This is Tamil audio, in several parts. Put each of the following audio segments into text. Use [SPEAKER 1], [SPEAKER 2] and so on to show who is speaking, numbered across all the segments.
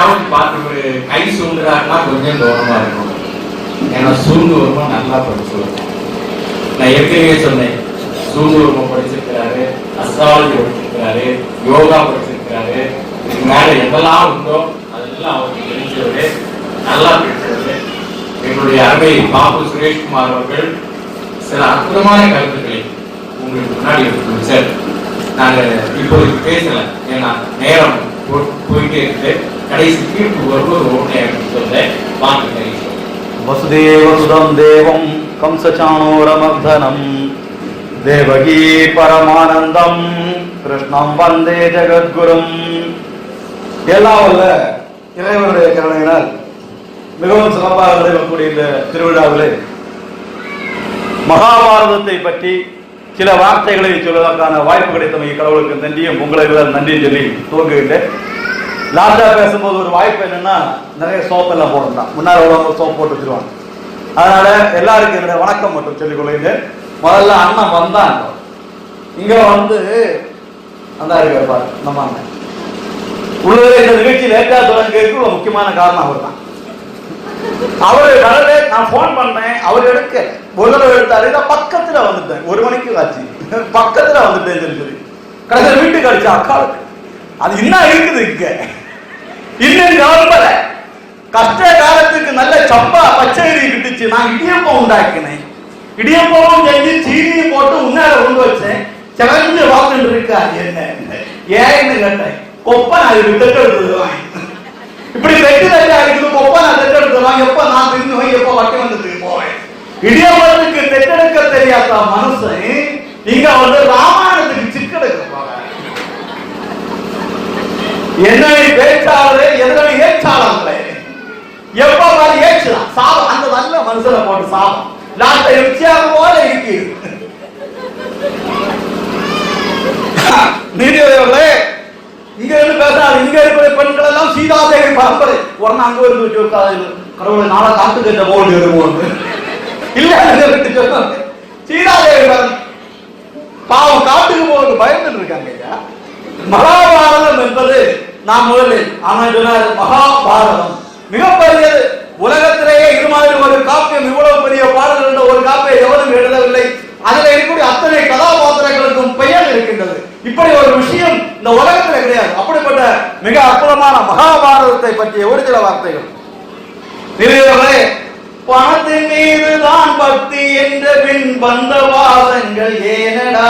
[SPEAKER 1] யாராவது பார்த்து கை சூண்டுறாருன்னா கொஞ்சம் கவனமா இருக்கும். ஏன்னா சூண்டு வருமா நல்லா படிச்சு வருவேன். நான் ஏற்கனவே சொன்னேன், சூண்டு வருமா படிச்சிருக்கிறாரு, அஸ்ட்ராலஜி படிச்சிருக்கிறாரு, யோகா படிச்சிருக்கிறாரு. இதுக்கு மேல எதெல்லாம் உண்டோ அதெல்லாம் அவருக்கு தெரிஞ்சவரு, நல்லா படிச்சவரு. எங்களுடைய அருமை பாபு சுரேஷ்குமார் அவர்கள் சில அற்புதமான கருத்துக்களை உங்களுக்கு முன்னாடி எடுத்து சார். நாங்கள் இப்போதைக்கு பேசல, ஏன்னா நேரம் போயிட்டே இருக்கு. கடைசி தீர்ப்பு வரும்போது ஒன்றே சொல்றேன். வாங்க.
[SPEAKER 2] வசுதேவ சுதம் தேவம் கம்சசாணோரமர்தனம் தேவகி பரமானந்தம் கிருஷ்ணம் வந்தே ஜெகத்குரும். எல்லாம் வல்ல இறைவனுடைய கருணையினால் மிகவும் சிறப்பாக நடைபெறக்கூடிய இந்த திருவிழாவிலே மகாபாரதத்தை பற்றி சில வார்த்தைகளை சொல்வதற்கான வாய்ப்பு கிடைத்தமைக்கு கடவுளுக்கு நன்றியும் உங்களுக்கு நன்றி சொல்லி துவங்குகின்றேன். லாஸ்டா பேசும்போது ஒரு வாய்ப்பு என்னன்னா, நிறைய சோப் எல்லாம் போடணும். முன்னாடி உள்ளவங்க சோப் போட்டு வச்சிருவாங்க. அதனால எல்லாருக்கும் என்னுடைய வணக்கம் மட்டும் சொல்லிக் கொள்கிறேன். முதல்ல அண்ணன் வந்தாங்க, இங்க வந்து அந்த இருப்பாரு நம்ம அண்ணன். உள்ளே இந்த நிகழ்ச்சி லேட்டா தொடங்கிறதுக்கு ஒரு முக்கியமான காரணம் அவர் தான். அவரு கடவுளே நான் போன் பண்ணேன், அவர் எடுக்க ஒரு தடவை எடுத்தாரு. பக்கத்துல வந்துட்டேன், 1 மணிக்கு ஆச்சு, பக்கத்துல வந்துட்டேன் சொல்லி கடைசியில் வீட்டுக்கு அடிச்சா அக்காவுக்கு. அது இன்னும் இருக்குது, இங்க இன்னும் கவர்மெண்ட்ல கஷ்ட காலத்துக்கு நல்ல சப்பா பச்சைரி கிட்டுச்சு. நான் இடியப்பம் உண்டாக்கினேன், இடியப்பம் செஞ்சு சீனியை போட்டு உன்னால கொண்டு வச்சேன். செவஞ்சு வாக்குன்னு இருக்கா என்ன ஏன்னு கேட்டேன். கொப்ப நான் இது தட்டெடுத்துருவாங்க, இப்படி வெட்டி தட்டா இருக்குது. கொப்ப நான் தட்டெடுத்துருவாங்க. எப்ப நான் திரும்புவேன், எப்ப வட்டி வந்ததுக்கு போவேன். இடியப்பத்துக்கு தெட்டெடுக்க தெரியாத மனுஷன் இங்க வந்து ராமாயணத்துக்கு சிக்கெடுக்க போறாங்க. என்னை பேச்சாளரே, எதனை ஏற்றாளர்களே, எப்ப மாதிரி ஏற்றலாம் சாபம். அந்த நல்ல மனுஷனை போட்டு சாபம் நாட்டை எச்சியாக போல இருக்கு. நீதிபதிகளே, இங்க இருந்து பேசாது. இங்க இருக்கிற பெண்கள் எல்லாம் சீதாதேவி பரம்பரை. உடனே அங்க இருந்து கடவுளை நாளா காத்து கேட்ட போல் எடுவோம் இல்ல. சீதாதேவி பாவம் காட்டுக்கு போறது பயந்து இருக்காங்க. மகாபாரதம் என்பது நாம் முதலில் சொன்னார். மகாபாரதம் மிகப்பெரியது. உலகத்திலேயே இது மாதிரி ஒரு காப்பியம், இவ்வளவு பெரிய பாடல் என்ற ஒரு காப்பியை எவரும் எழுதவில்லை. அதுல இருக்கக்கூடிய அத்தனை கதாபாத்திரங்களுக்கும் பெயர் இருக்கின்றது. இப்படி ஒரு விஷயம் இந்த உலகத்துல கிடையாது. அப்படிப்பட்ட மிக அற்புதமான மகாபாரதத்தை பற்றிய ஒரு சில வார்த்தைகள். பணத்தின் மீதுதான் பக்தி என்ற பின் வந்த வாதங்கள் ஏனடா,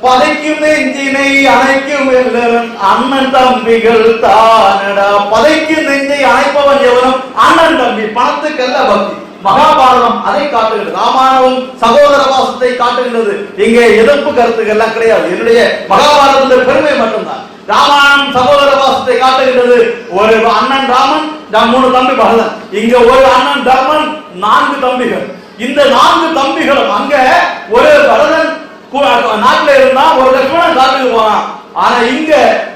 [SPEAKER 2] பதைக்கும் நெஞ்சினை அணைக்கும் எல்லாரும் அண்ணன் தம்பிகள் தானடா. பதைக்கும் நெஞ்சை அணைப்பவன் எவனும் அண்ணன் தம்பி. பணத்துக்கல்ல பக்தி. மகாபாரதம் அதை காட்டுகிறது. ராமாயணம் சகோதர பாசத்தை காட்டுகிறது. இங்கே எதிர்ப்பு கருத்துக்கள்லாம் கிடையாது. என்னுடைய மகாபாரதத்தின் பெருமை மட்டும்தான். ராமாயணம் சகோதர பாசத்தை காட்டுகிறது. ஒரு அண்ணன் ராமன், 3 தம்பி பரதன். இங்க ஒரு அண்ணன் தர்மன், 4 தம்பிகள். இந்த 4 தம்பிகளும் அங்க ஒரு பரதன் நாட்டுல இருந்தா, ஒரு லட்சுமணன் காட்டுக்கு போனான். ஆனா இங்க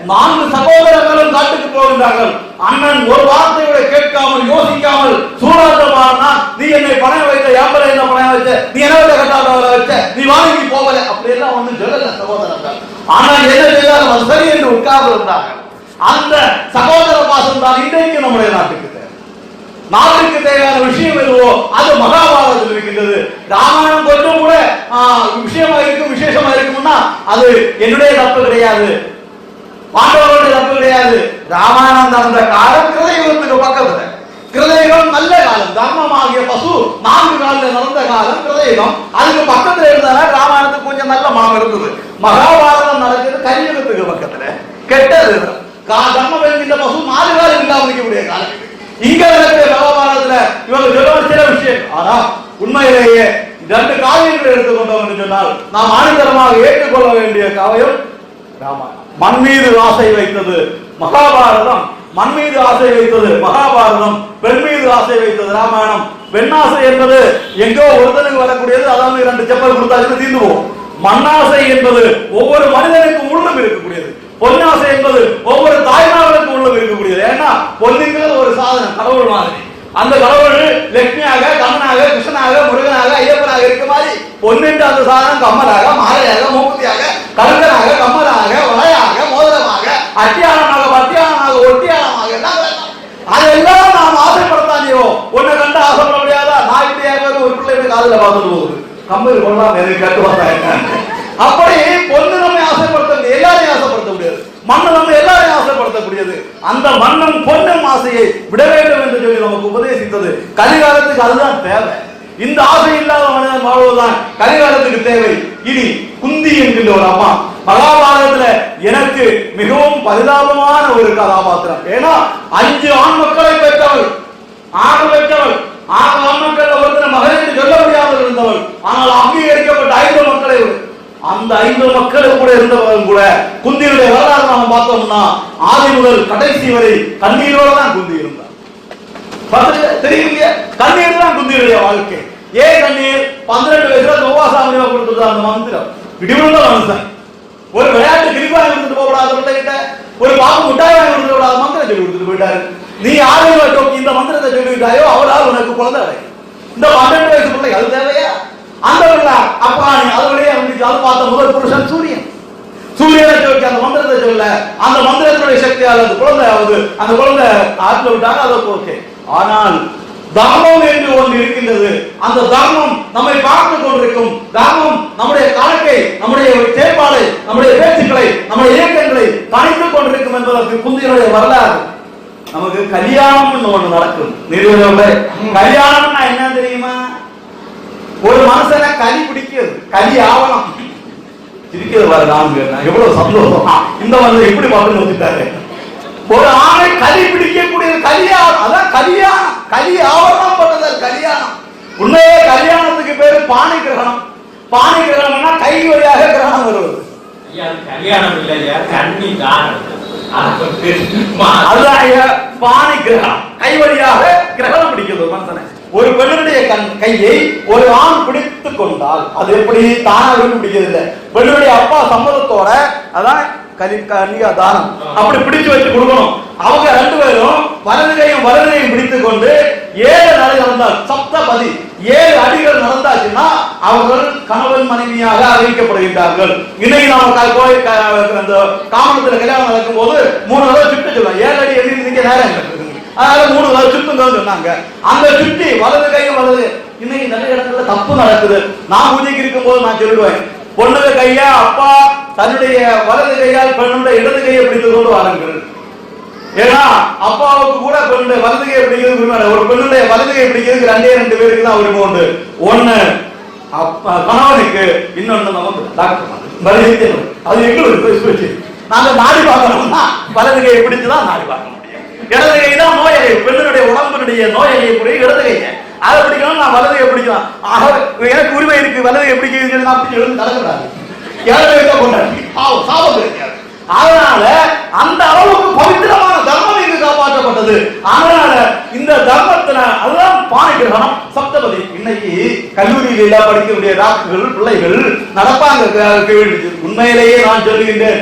[SPEAKER 2] 4 சகோதரர்களும் காட்டுக்கு போகின்றார்கள். அண்ணன் ஒரு வார்த்தையோட கேட்காமல் யோசிக்காமல் சூழாட்டமானா, நீ என்னை பணம் வைத்த, யாப்பல என்ன பணம் வச்ச, நீ என்ன கட்டாத வச்ச, நீ வாங்கி போகல, அப்படி எல்லாம் வந்து சொல்லல சகோதரர்கள். ஆனா என்ன செய்தாலும் அது சரி என்று உட்கார்ந்து இருந்தார்கள். அந்த சகோதர பாசம் தான் இன்றைக்கு நம்முடைய நாட்டுக்கு நாட்டுக்கு தேவையான விஷயம் எதுவோ அது மகாபாரதத்தில் இருக்கின்றது. ராமாயணம் கொஞ்சம் கூட விஷயமா இருக்கும், விசேஷமா இருக்கும்னா அது என்னுடைய தப்பு கிடையாது, பாண்டவர்களுடைய தப்பு கிடையாது. ராமாயணம் நடந்த காலம் கிருதயுகத்துக்கு பக்கத்துல. கிருதயுகம் நல்ல காலம், தர்மமாகிய பசு 4 காலில் நடந்த காலம் கிருதயுகம். அதுக்கு பக்கத்துல இருந்தா ராமாயணத்துக்கு கொஞ்சம் நல்ல மனம் இருந்தது. மகாபாரதம் நடக்கிறது கலியுகத்துக்கு பக்கத்துல, கெட்டது. தர்மம் என்கின்ற பசு 4 காலம் இல்லாம இருக்கக்கூடிய காலம். இங்க இருக்கிற மகாபாரதத்துல இவங்க சொல்ல சில விஷயம். ஆனா உண்மையிலேயே 2 காவியங்களை எடுத்துக்கொண்டோம் என்று சொன்னால் நாம் ஆணித்தரமாக ஏற்றுக்கொள்ள வேண்டிய காவியம் ராமாயணம். மண் மீது ஆசை வைத்தது மகாபாரதம், மண் மீது ஆசை வைத்தது மகாபாரதம், பெண் மீது ஆசை வைத்தது ராமாயணம். பெண்ணாசை என்பது எங்கோ ஒருத்தனுக்கு வரக்கூடியது, அதாவது 2 செப்பல் கொடுத்தாச்சுன்னு தீர்ந்து போகும். மண்ணாசை என்பது ஒவ்வொரு மனிதனுக்கும் உள்ளம் இருக்கக்கூடியது. பொன்னாசை என்பது ஒவ்வொரு தாய்மார்களுக்கும் உள்ளம் இருக்கக்கூடியது. ஏன்னா பொன்னுங்கிறது ஒரு சாதனம், கடவுள் மாதிரி. அந்த கடவுள் லட்சுமியாக, கம்மனாக, கிருஷ்ணனாக, முருகனாக, ஐயப்பனாக இருக்க மாதிரி பொன்னின்ற அந்த சாதனம் கம்மலாக, மாலையாக, மூக்குத்தியாக, கலங்கனாக, கம்மலாக, வளையாக, மோதிரமாக, அட்டியானமாக, பட்டியானமாக, ஒட்டியானமாக அதெல்லாம் நாம் ஆசைப்படத்தான் செய்வோம். ஒன்னை கண்டு ஆசைப்பட முடியாதா? நான் இப்படியாக ஒரு பிள்ளை காதல பார்த்துட்டு போகுது, கம்பெனி கொள்ளலாம் எனக்கு கேட்டு பார்த்தா. அப்படி பொண்ணு நம்ம ஆசைப்படுத்த முடியாது, எல்லாரையும் ஆசைப்படுத்த முடியாது. மண்ணு நம்ம எல்லாரையும் ஆசைப்படுத்தக்கூடியது. அந்த மண்ணும் பொண்ணும் ஆசையை விட வேண்டும் என்று சொல்லி நமக்கு உபதேசித்தது கலிகாலத்துக்கு அதுதான் தேவை. இந்த ஆசை இல்லாத மனிதன் வாழ்வதுதான் கலிகாலத்துக்கு தேவை. இனி குந்தி என்கின்ற ஒரு அம்மா மகாபாரதத்துல எனக்கு மிகவும் பரிதாபமான ஒரு கதாபாத்திரம். ஏன்னா 5 ஆண் மக்களை பெற்றவள், 6 பெற்றவள், 6 ஆண் மக்கள் ஒருத்தர் மகன் என்று சொல்ல முடியாமல் இருந்தவள். ஆனால் அங்கீகரிக்கப்பட்ட 5 மக்களை, அந்த 5 மக்கள் கூட இருந்தவர்கள் கூட குந்தியுடைய வரலாறு நாம் பார்த்தோம்னா ஆதி முதல் கடைசி வரை கண்ணீரோட தான் குந்தி இருந்தார். தெரியுங்க, கண்ணீர் தான் குந்தியுடைய வாழ்க்கை. ஏன் கண்ணீர்? 12 வயசுல நோவாசாமியா கொடுத்தது அந்த மந்திரம். இடிவிழுந்த மனுஷன் ஒரு விளையாட்டு கிரிப்பா இருந்துட்டு போகக்கூடாது, பிள்ளைகிட்ட ஒரு பாப்பு முட்டாய் வாங்கி கொடுத்து விடாத மந்திரம் சொல்லி கொடுத்துட்டு போயிட்டாரு. நீ யாரையும் இந்த மந்திரத்தை சொல்லிவிட்டாயோ அவரால் உனக்கு குழந்தை. இந்த 12 வயசு பிள்ளை அது தேவையா? அந்த அப்பா நீ அதுவரையே அது பார்த்த முதல் புருஷன் சூரியன். சூரியனை சொல்லி அந்த மந்திரத்தை சொல்ல, அந்த மந்திரத்தினுடைய சக்தியால் அந்த குழந்தையாவது அந்த குழந்தை ஆற்றில் விட்டாங்க, அதற்கு ஓகே. ஆனால் தர்மம் என்று ஒன்று இருக்கின்றது. அந்த தர்மம் நம்மை பார்த்து கொண்டிருக்கும். தர்மம் நம்முடைய கணக்கை, நம்முடைய செயல்பாடு, நம்முடைய பேச்சுக்களை, நம்முடைய இயக்கங்களை கணித்துக் கொண்டிருக்கும் என்பதற்கு குந்தியுடைய வரலாறு. நமக்கு கல்யாணம் ஒன்று நடக்கும். கல்யாணம்னா என்ன தெரியுமா? ஒரு மனுஷனை கலி பிடிக்கிறது, கலி ஆவணம் இருக்கிறது பாரு. நான் எவ்வளவு சந்தோஷம் இந்த வந்து எப்படி பார்த்து வச்சுட்டாரு. ஒரு ஆணை கலி பிடிக்கக்கூடிய கல்யாணம், அதான் கல்யாணம். கலி ஆவரணம் பண்ணது கல்யாணம். உண்மையே கல்யாணத்துக்கு பேரு பாணி கிரகணம். பாணி கிரகணம்னா கை வழியாக கிரகணம் வருவது.
[SPEAKER 1] கல்யாணம் இல்லையா, கண்ணி தானம்.
[SPEAKER 2] அதுதான் பாணி கிரகணம். கை வழியாக கிரகணம் பிடிக்கிறது மனுஷனை. ஒரு பெண்ணுடைய கையை ஒரு ஆண் பிடித்துக் கொண்டால் அது எப்படி தானாக பிடிக்கிறது? பெண்ணுடைய அப்பா சம்மதத்தோட, அதான் கன்னிகா தானம், அப்படி பிடிச்சு வச்சு கொடுக்கணும். அவங்க 2 பேரும் வலது கையும் பிடித்துக் கொண்டு 7 நடை நடந்தால் சப்தபதி 7 அடிகள் நடந்தாச்சுன்னா அவர்கள் கணவன் மனைவியாக அறிவிக்கப்படுகின்றார்கள். இன்னைக்கு நாம அந்த காமணத்துல கல்யாணம் நடக்கும் போது 3 தடவை சுட்ட சொல்லலாம். 7 அடி எழுதி நேரம் அதனால 3 தடவை சுத்தம் சொன்னாங்க. அந்த சுற்றி வலது கையும் வலது. இன்னைக்கு நிறைய இடத்துல தப்பு நடக்குது. நான் பூஜைக்கு இருக்கும் போது நான் சொல்லிடுவேன், பொண்ணுக கையா அப்பா தன்னுடைய வலது கையால் பெண்ணுடைய இடது கையை பிடித்துக் கொண்டு வாருங்கள். ஏன்னா அப்பாவுக்கு கூட பெண்ணுடைய வலது கையை பிடிக்கிறது, ஒரு பெண்ணுடைய வலது கையை பிடிக்கிறதுக்கு 2 பேருக்கு தான் உரிமை உண்டு. ஒண்ணு கணவனுக்கு, இன்னொன்னு நமக்கு டாக்டர். அது எங்களுக்கு நாங்க நாடி பார்க்கணும்னா வலது கையை பிடிச்சுதான் நாடி பார்க்க முடியும். இடது கை தான் நோயை, பெண்ணுடைய உடம்பினுடைய நோயை புரிய இடது கையை அதை பிடிக்கணும். நான் வலதுகை பிடிக்கலாம். ஆக எனக்கு உரிமை இருக்கு வலதுகை பிடிக்கிறது. அப்படி எழுந்து நடக்கிறாரு சாபம் கிடைக்காது. அதனால அந்த அளவுக்கு பவித்திரமான தர்மம் இங்கு காப்பாற்றப்பட்டது. அதனால இந்த தர்மத்தின அதுதான் பாணி கிரகணம் சப்தபதி. இன்னைக்கு கல்லூரியில படிக்கக்கூடிய டாக்டர்கள் பிள்ளைகள் நடப்பாங்க. உண்மையிலேயே நான் சொல்லுகின்றேன்,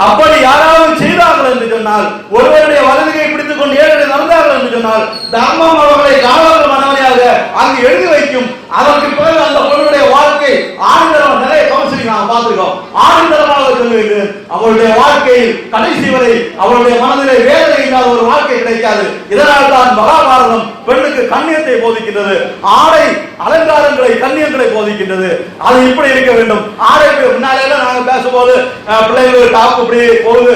[SPEAKER 2] அப்படி யாராவது செய்தார்கள் என்று சொன்னால், ஒருவருடைய வலதுகை பிடித்துக் கொண்டு 7 நடந்தார்கள் என்று சொன்னால், தர்மம் அவர்களை காவலர் மனவழியாக அங்கு எழுதி வைக்கும். அதற்கு பிறகு அந்த பொருளுடைய வாழ்க்கை ஆணிதரம். நிறைய கவுன்சிலிங் நாம் பார்த்திருக்கோம். ஆணிதரமாக சொல்லுகிறேன், அவருடைய வாழ்க்கையில் கடைசி வரை அவருடைய மனதிலே வேதனை இல்லாத ஒரு வாழ்க்கை கிடைக்காது. இதனால் தான் மகாபாரதம் பெண்ணுக்கு கண்ணியத்தை போதிக்கின்றது. ஆடை அலங்காரங்களை கண்ணியங்களை போதிக்கின்றது. அது இப்படி இருக்க வேண்டும். ஆடைக்கு முன்னாலே நாங்க பேசும்போது பிள்ளைகள் டாப் இப்படி போகுது,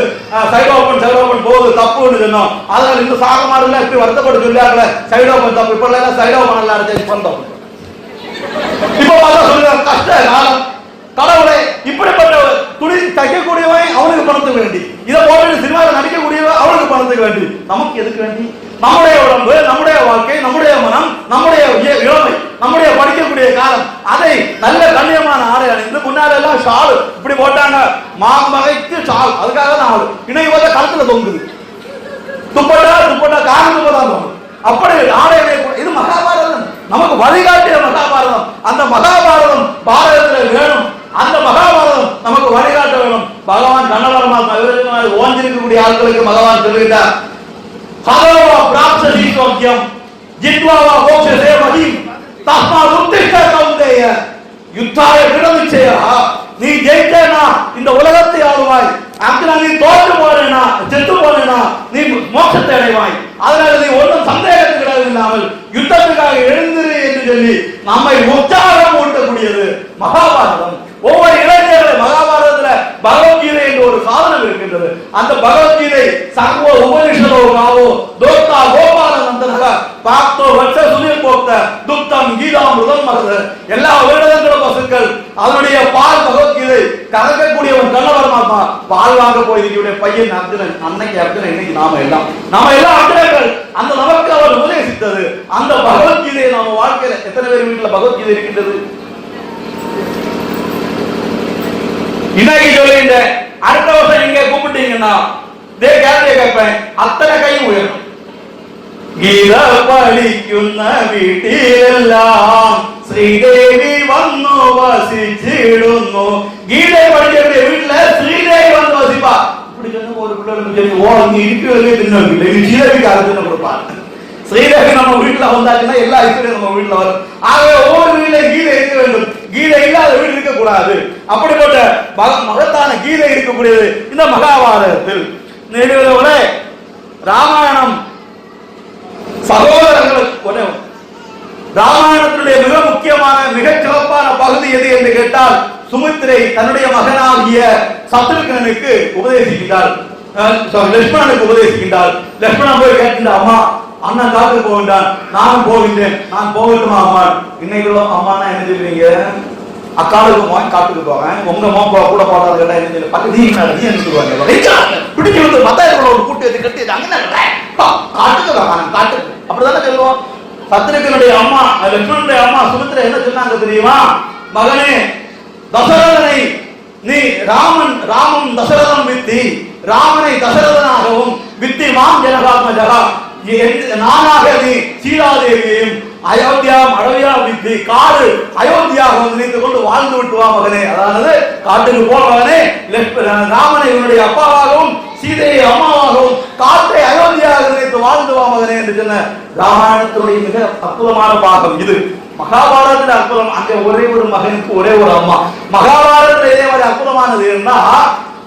[SPEAKER 2] சைடு ஓபன் போகுது தப்புன்னு சொன்னோம். அதனால இந்த சாகமாறுல இப்படி வருத்தப்பட்டு சொல்லியாங்களே சைடு ஓபன் தப்பு. இப்ப எல்லாம் சைடு ஓபன் எல்லாம் பண்ணோம். இப்ப பார்த்தா சொல்லுங்க கஷ்ட காலம். கடவுளை இப்படிப்பட்ட துணி தைக்கக்கூடியவன் அவனுக்கு பணத்துக்கு வேண்டி, இதை போட்டு சினிமாவில் நடிக்கக்கூடியவன் அவனுக்கு பணத்துக்கு வேண்டி. நமக்கு எதுக்கு வேண்டி? நம்முடைய உடம்பு, நம்முடைய வாழ்க்கை, நம்முடைய மனம், நம்முடைய இளமை, நம்முடைய படிக்கக்கூடிய காலம், அதை நல்ல கண்ணியமான ஆடை அணிந்து முன்னாடி எல்லாம் ஷால் இப்படி போட்டாங்க. மாமகைக்கு ஷால், அதுக்காக தான் ஆளு. இன்னைக்கு பார்த்தா கழுத்துல தொங்குது. துப்பட்டா காரணம் தான் தோணும். அப்படி ஆடை. இது மகாபாரதம் நமக்கு வழிகாட்டிய மகாபாரதம். அந்த மகாபாரதம் பாரதத்தில் வேணும். அந்த மகாபாரதம் நமக்கு வழிகாட்ட வேணும். பகவான் கண்ணவரமா ஓஞ்சிருக்கக்கூடிய ஆட்களுக்கு பகவான் சொல்லுகிறார், ஹலோவா பிராப்சதி சோக்கியம் ஜித்வாவா மோக்ஷதே மஹிம் தஸ்மாத் உத்திஷ்ட கௌந்தேய யுத்தாய விடவிச்சயா. நீ ஜெயிச்சேனா இந்த உலகத்தை ஆளுவாய். அப்படி நீ தோற்று போனேனா, செத்து போனேனா நீ மோட்சத்தை அடைவாய். அதனால சொல்லி நம்மை உற்சாகம் ஊட்டக்கூடியது மகாபாரதம். ஒவ்வொரு இளைஞர்களும் மகாபாரதத்துல பகவத்கீதை என்ற ஒரு சாதனம் இருக்கின்றது. அந்த பகவத்கீதை சர்வ உபனிஷதோ காவோ தோத்தா கோபால நந்தனக பாக்தோ வட்ச சுனில் போக்த துக்தம் கீதாமிருதம் மருது. எல்லா வேதங்களும் பசுக்கள் அதனுடைய பால் பகவத்கீதை கறக்கக்கூடியவன் கண்ணவர்மாத்மா. பால் வாங்க போயிருக்கிற பையன் அர்ஜுனன், அன்னைக்கு அர்ஜுனன், இன்னைக்கு நாம எல்லாம் அர்ஜுனர்கள். அந்த நமக்கு அவர் உபதேசித்தது அந்த பகவத்கீதையை நாம வாழ்க்கையில எத்தனை பேர் வீட்டுல பகவத்கீதை இருக்கின்றது? இன்னைக்கு சொல்லுங்க, அடுத்த வருஷம் நீங்க கூப்பிட்டீங்கன்னா கேள்வியை கேட்பேன், அத்தனை கையும் உயரும். கீத படிക്കുന്ന വീട്ടിലെല്ലാം ശ്രീദേവി വന്നു വസിച്ചിടുന്നു. ഗീത പഠിക്കുന്ന വീട്ടില് ശ്രീദേവി വന്ന് വസിപ്പാ. இப்படி சொன்ன ஒரு பிள்ளைகளுக்கு ஓ நீ இருக்கிறதே தின்னில்லை, நீ ஸ்ரீதேவி காலத்துல கொடுப்பாரு. ஸ்ரீதேவி நம்ம வீட்டுல வந்தாச்சுன்னா எல்லா ஐஸ்வர்யம் நம்ம வீட்டுல வரும். ஆகவே ஒவ்வொரு வீட்டுல கீதை இருக்க வேண்டும். கீதை இல்லாத வீடு இருக்க கூடாது. அப்படிப்பட்ட மகத்தான கீதை இருக்கக்கூடியது இந்த மகாபாரதத்தில். ராமாயணம் சகோதரர்கள் ராமாயணத்தினுடைய மிக முக்கியமான மிக சிறப்பான பகுதி எது என்று கேட்டால், சுமித்திரை தன்னுடைய மகனாகிய சத்ருகனுக்கு உபதேசிக்கின்றார், லட்சுமணனுக்கு உபதேசிக்கின்றார். லட்சுமணன் போய் கேட்கின்ற, அம்மா அண்ணன் காட்டுக்கு போகின்றான், நானும் போகின்றேன், நான் போகட்டுமா அம்மா? இன்னைக்கு அம்மானா என்ன சொல்றீங்க? அக்காலுக்கு மோன் காட்டுக்கு போவேன், உங்க மோன் கூட போடாது கேட்டா என்ன சொல்லி பிடிச்சி வந்து மத்தாயிரங்களோட கூட்டி வச்சு கட்டி காட்டுக்கு காட்டுக்கு அப்படிதானே சொல்லுவோம். சத்ருகனுடைய அம்மா லட்சுமணனுடைய அம்மா சுமித்திரை என்ன சொன்னாங்க தெரியுமா? மகனே தசரதனை நீ ராமன் தசரதம் வித்தி, ராமனை தசரதனாகவும் வித்தி மாம் ஜனகாத்மஜகா, நானாக நீ சீதாதேவியையும் அயோத்தியா வித்தி காடு அயோத்தியாக நினைத்து கொண்டு வாழ்ந்து விட்டுவா மகனே. அதாவது காட்டுக்கு போ மகனே, ராமனை இவனுடைய அப்பாவாகவும் சீதையை அம்மாவாகவும் காட்டை அயோத்தியாக நினைத்து வாழ்ந்து வா மகனே என்று சொன்ன ராமாயணத்தினுடைய மிக அற்புதமான பாகம் இது. மகாபாரதத்தில் அற்புதம், அங்க ஒரே ஒரு மகனுக்கு ஒரே ஒரு அம்மா. மகாபாரதத்தில் இதே மாதிரி அற்புதமானது என்ன,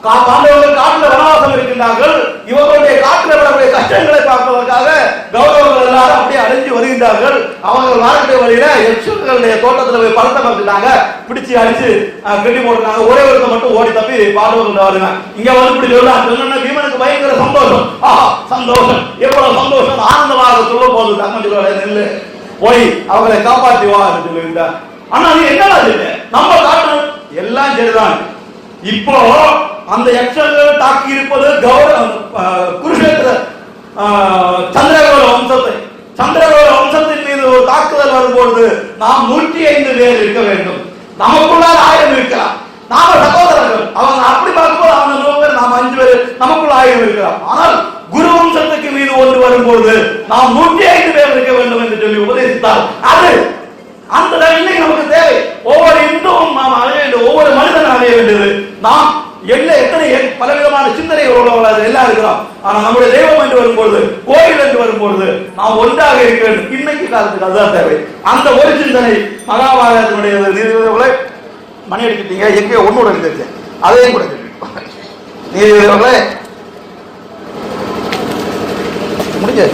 [SPEAKER 2] பாண்டவர்கள் காட்டுல வனவாசம் இருக்கின்றார்கள். இவர்களுடைய காட்டுல வரக்கூடிய கஷ்டங்களை பார்ப்பதற்காக கௌரவர்கள் எல்லாரும் அப்படியே அடைஞ்சு வருகின்றார்கள். அவர்கள் வரக்கூடிய வழியில யட்சர்களுடைய தோட்டத்துல போய் பழத்தை பார்த்துட்டாங்க, பிடிச்சு அடிச்சு கட்டி போட்டுட்டாங்க. ஒரே ஒருத்த மட்டும் ஓடி தப்பி பாண்டவர்கள் வருங்க. இங்க வந்து இப்படி சொல்லலாம், பீமனுக்கு பயங்கர சந்தோஷம். ஆஹா சந்தோஷம், எவ்வளவு சந்தோஷம், ஆனந்தமாக சொல்ல போது தங்கச்சியோட நெல்லு போய் அவங்களை காப்பாற்றி வா என்று சொல்லுகின்றார். ஆனா அது என்னடா இல்லை, நம்ம காட்டணும் எல்லாம் சரிதான். இப்போ அந்த யக்ஷர்கள் தாக்கி இருப்பது குருஷேத்திர சந்திரகோள வம்சத்தை. சந்திரகோள வம்சத்தின் மீது ஒரு தாக்குதல் வரும்பொழுது நாம் 105 பேர் இருக்க வேண்டும். நமக்குள்ளால் 1000 இருக்கலாம். நாம சகோதரர்கள். அவங்க அப்படி பார்க்கும்போது அவங்க 100 பேர், நாம் 5 பேர், நமக்குள்ள 1000 இருக்கலாம். ஆனால் குரு வம்சத்துக்கு மீது ஒன்று வரும்பொழுது நாம் 105 பேர் இருக்க வேண்டும் என்று சொல்லி உபதேசித்தால் அது அந்த இன்னைக்கு நமக்கு தேவை. ஒவ்வொரு இந்துவும் நாம் அடைய வேண்டும், ஒவ்வொரு மனிதனும் அடைய வேண்டியது. நாம் எத்தனை பலவிதமான சிந்தனைகள் எல்லாம் இருக்கிறோம். ஆனா நம்முடைய தெய்வம் என்று வரும்பொழுது, கோயில் என்று வரும்பொழுது நாம் ஒன்றாக இருக்க வேண்டும். இன்னைக்கு காலத்துக்கு அதுதான் தேவை. அந்த ஒரு சிந்தனை மகாபாரதத்தினுடைய மணி அடிக்கிட்டீங்க, எங்கே ஒன்னோட இருந்துச்சு அதையும் கூட நீதிபதிகளே முடிஞ்சு.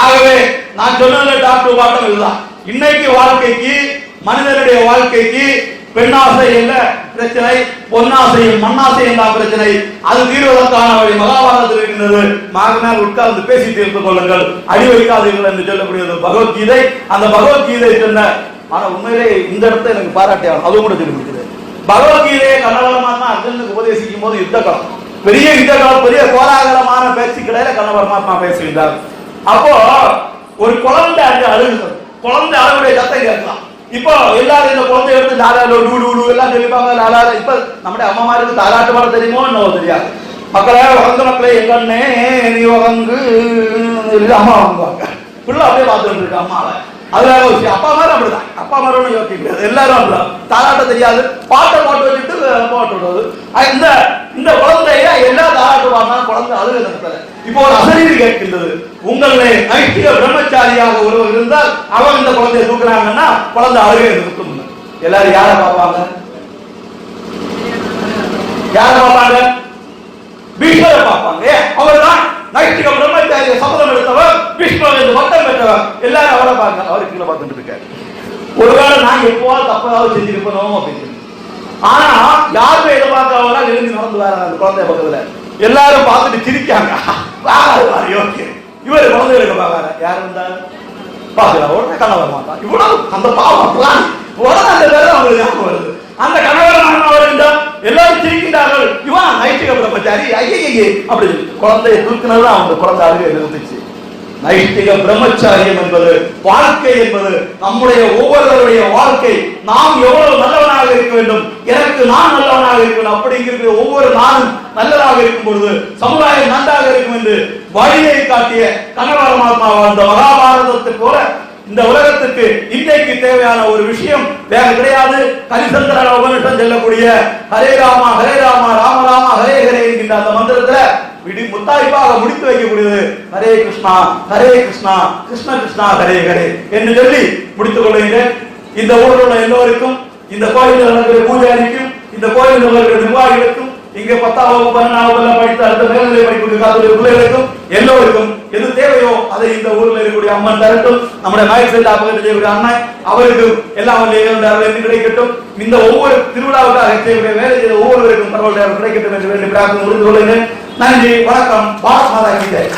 [SPEAKER 2] ஆகவே நான் சொன்ன டாக்டர் பாட்டம் இதுதான். இன்னைக்கு வாழ்க்கைக்கு, மனிதனுடைய வாழ்க்கைக்கு பெண்ணாசை என்ற பிரச்சனை, பொன்னாசையும் மண்ணாசையும் தான் பிரச்சனை. அது தீர்வதற்கான வழி மகாபாரதத்தில் இருக்கின்றது. மகனால் உட்கார்ந்து பேசி தீர்த்து கொள்ளுங்கள், அடி வைக்காதீர்கள் என்று சொல்லக்கூடியது பகவத்கீதை. அந்த பகவத்கீதை சொன்ன, ஆனா உண்மையிலே இந்த இடத்த எனக்கு பாராட்டியாகும், அதுவும் கூட சொல்லி கொடுக்குது. பகவத்கீதையை கண்ணபரமாத்மா அர்ஜுனுக்கு உபதேசிக்கும் போது யுத்த காலம், பெரிய யுத்த காலம், பெரிய கோலாகலமான பேச்சுக்கிடையில கண்ணபரமாத்மா பேசுகின்றார். அப்போ ஒரு குழந்தை அழுகுது, குழந்தை அழுகுடைய சத்தம் கேட்கலாம். இப்போ எல்லாரும் இந்த குழந்தை எடுத்து லாலாலோ டூடு எல்லாம் சொல்லிப்பாங்க. லாலால இப்ப நம்முடைய அம்மாமாருக்கு தாலாட்டு பாட தெரியுமோ என்னவோ தெரியாது. மக்களே வளர்ந்த மக்களே எங்கன்னே நீ வளர்ந்து அம்மா வாங்குவாங்க. பிள்ளை அப்படியே பார்த்துட்டு இருக்கு அம்மாவை. அதுல அப்பா மாதிரி அப்படிதான், அப்பா மாதிரி யோசிக்க எல்லாரும் அப்படிதான். தாலாட்ட தெரியாது, பாட்டை போட்டு வச்சுட்டு போட்டு விடுறது. இந்த குழந்தைய எல்லா தாலாட்டு பாடினாலும் குழந்தை அழுக நடத்தல. இப்போ ஒரு அசரீரி கேட்கின்றது, உங்களை நைட்டிக பிரம்மச்சாரியாக ஒருவர் இருந்தால் அவங்க இந்த குழந்தைய தூக்குறாங்கன்னா குழந்தை அழுகை நிறுத்தும். எல்லாரும் யாரை பார்ப்பாங்க? யாரை பார்ப்பாங்க? பீஷ்மரை பார்ப்பாங்க. அவர் தான் நைட்டிக பிரம்மச்சாரிய சபதம் எடுத்தவர், பீஷ்மர் என்று பட்டம் பெற்றவர். எல்லாரும் அவரை பார்க்க, அவருக்கு வீட்டுல பார்த்துட்டு இருக்காரு. ஒருவேளை நான் எப்போவாது தப்பாவது செஞ்சிருப்பணும் அப்படின்னு. ஆனா யாருமே எதிர்பார்க்காமலாம் எழுந்து நடந்து வர அந்த குழந்தை பக்கத்துல எல்லாரும் பார்த்துட்டு சிரிக்காங்க. இவர் குழந்தைகளுக்கு பார்க்கற யாரு இருந்தாரு பாக்கலாம் உடனே கணவர் மாட்டான். இவ்வளவு அந்த பாவம் உடனே அந்த வேலை அவங்களுக்கு ஞாபகம் வருது. அந்த கணவர் அவர் எல்லாரும் சிரிக்கின்றார்கள். இவன் நைட்டிக பிரம்மச்சாரி ஐயே அப்படி குழந்தைய தூக்கினதுதான் அவங்க குழந்தை அழுகை நிறுத்துச்சு. நைட்டிக பிரம்மச்சாரியம் என்பது வாழ்க்கை என்பது நம்முடைய ஒவ்வொருவருடைய வாழ்க்கை. நாம் எவ்வளவு நல்லவனாக இருக்க வேண்டும், எனக்கு நான் நல்லவனாக இருக்க வேண்டும் அப்படிங்கிறது ஒவ்வொரு நாளும் நல்லதாக இருக்கும் பொழுது சமுதாயம் நன்றாக இருக்கும் என்று வழியை காட்டிய கணவர் மகாத்மா வாழ்ந்த மகாபாரதத்தை போல இந்த உலகத்துக்கு இன்றைக்கு தேவையான ஒரு விஷயம் வேற கிடையாது. கலிசந்திர உபனிஷம் செல்லக்கூடிய ஹரே ராமா ராம ராம ஹரே ஹரே என்கின்ற அந்த மந்திரத்துல முத்தாய்ப்பாக முடித்து வைக்கக்கூடியது ஹரே கிருஷ்ணா கிருஷ்ண கிருஷ்ணா ஹரே ஹரே என்று சொல்லி முடித்துக் கொள்கின்றேன். இந்த ஊரில் உள்ள எல்லோருக்கும், இந்த கோயில் நடக்கிற பூஜாரிக்கும், இந்த கோயில் நடக்கிற நிர்வாகிகளுக்கும், இங்க 10ஆம் வகுப்பு 12ஆம் வகுப்புல படித்த அடுத்த மேல்நிலை படிப்புக்கு காத்துள்ள பிள்ளைகளுக்கும் எல்லோருக்கும் எது தேவையோ அதை இந்த ஊரில் இருக்கக்கூடிய அம்மன் தரட்டும். நம்முடைய நாயகர் செய்யக்கூடிய அண்ணன் அவருக்கு எல்லாம் கிடைக்கட்டும். இந்த ஒவ்வொரு திருவிழாவுக்காக செய்யக்கூடிய வேலை செய்த ஒவ்வொருவருக்கும் பரவாயில்லை கிடைக்கட்டும் என்று வேண்டி பிரார்த்தனை முடிந்து கொள்கிறேன். நன்றி, வணக்கம். பாரத் மாதா கி ஜெய்.